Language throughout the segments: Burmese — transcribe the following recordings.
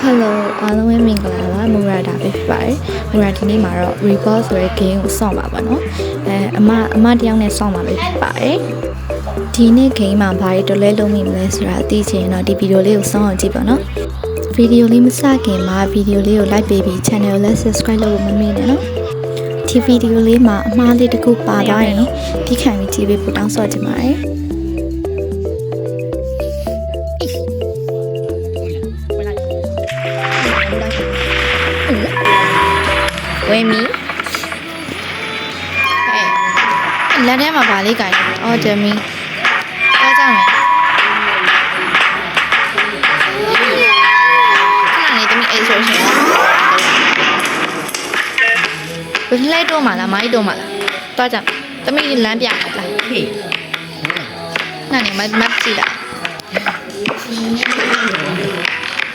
Hello အားလုံးပဲမင်္ဂလာပါမူရာဒါပဲဖြစ်ပါတယ်မူရာဒီနေ့မှာတော့ Report ဆိုတဲ့ game ကိုစောင့်ပါပါနော်အမတယောက်နဲ့စောင့်ပါပဲဖြစ်ပါတယ်ဒီနေ့ game မှာဘာတွေတော်လဲလုံးမိမလဲဆိုတာသိချင်ရင်တော့ဒီဗီဒီယိုလေးကိုစောင့်အောင်ကြည့်ပါနော်ဗီဒီယိုလေးမစခင်မှာဗီဒီယိုလေးကို like ပေးပြီး channel ကိုလည်း subscribe လုပ်ဖို့မမေ့နဲ့နော်ဒီဗီဒီယိုလေးမှာအမှားလေးတစ်ခုပါသွားရင်ဒီခံပြီးကြည့်ပေးဖို့တောင်းဆိုချင်ပါတယ်ဝေမီလက်ထဲမှာဗာလေးကြိုင်အော်ဂျမီအားကြောင့်ခဏနေတမီအေးဆိုရှင်ဘယ်လဲတော့မှလားမိုင်းတော့မှလားတော့ကြောင့်တမီလမ်းပြလားဟေးနာနေမကြည့်လား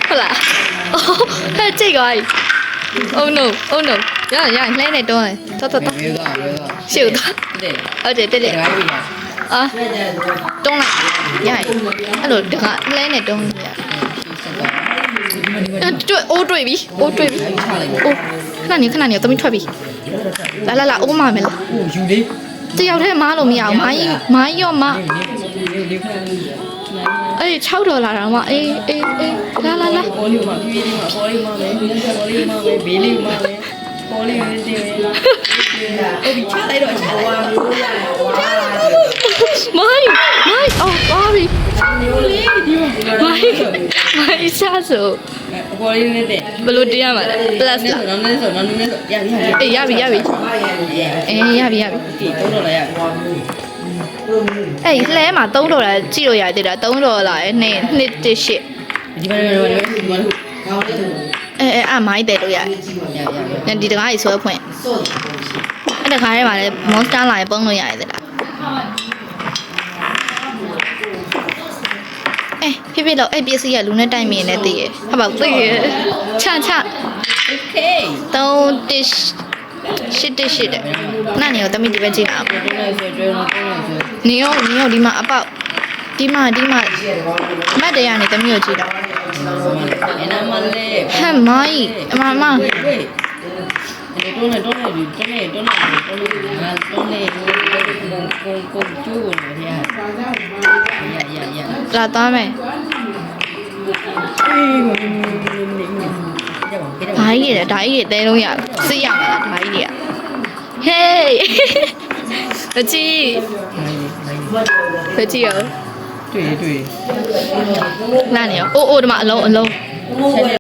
ဟုတ်လားအော်ဟဲ့ကြိတ်သွားပြီ Oh noရလှဲနေတော့တော်ရှုပ်သွားဟုတ်တယ်တဲ့အာတုံးလိုက်ရအဲ့လိုတကလှဲနေတုံးရတွေ့ပြီအိုးခဏနေတမီးထွက်ပြီလာအိုးမမယ်လားယူလေးတယောက်တည်းမားလို့မရအောင်မိုင်းရောမအေး$6တော့မှာအေးလာပေါ်လီမှာပြေးလေးမှာပေါ်လီမှာပဲဘေးလေးမှာပဲပေါ်လီနဲ့တင်ပဲအဲ့ဒီချလိုက်တော့ချလိုက်မိုင်းအော်ပါပြီမျိုးလေးဒီမိုင်းချဆိုပေါ်လီနဲ့တင်ဘယ်လိုတင်ရမှာလဲ plus လားနောက်နေ့ဆိုရပြီအေးရပြီအေးရပြီဒီ$3ရပြီအဲ့လှဲမှာ$3ကြည့်လို့ရသေးတာ$3ရဲ့2တစ်ရှစ်ဒီမှာမိုင်းတယ်လို့ရတယ်ဒီတကားကြီးဆွဲဖွင့်အဲ့တကားထဲမှာလည်း monster လာရင်ပုံလို့ရတယ်လားဖြစ်လို့အဲ့ပစ္စည်းကလူနဲ့တိုက်မြင်နေတည်ရဟုတ်ပါသိရချokay 3တစ်ရှစ်တဲ့နားနေတော့တမိဒီပဲကြည့်တာနေရောဒီမှာအပေါက်ဒီမှာမတ်တရားနေတမိကိုကြည့်တာဟဲ့မိုင်းအမတွန်းနေကိုကျိုးနေတယ်လာသွားမယ်ဒါကြီးတဲလုံးရစိတ်ရမှာဒါကြီးတွေကဟေးအကြည့်ရောတွေ့နားနေရောအိုးဒီမှာအလုံး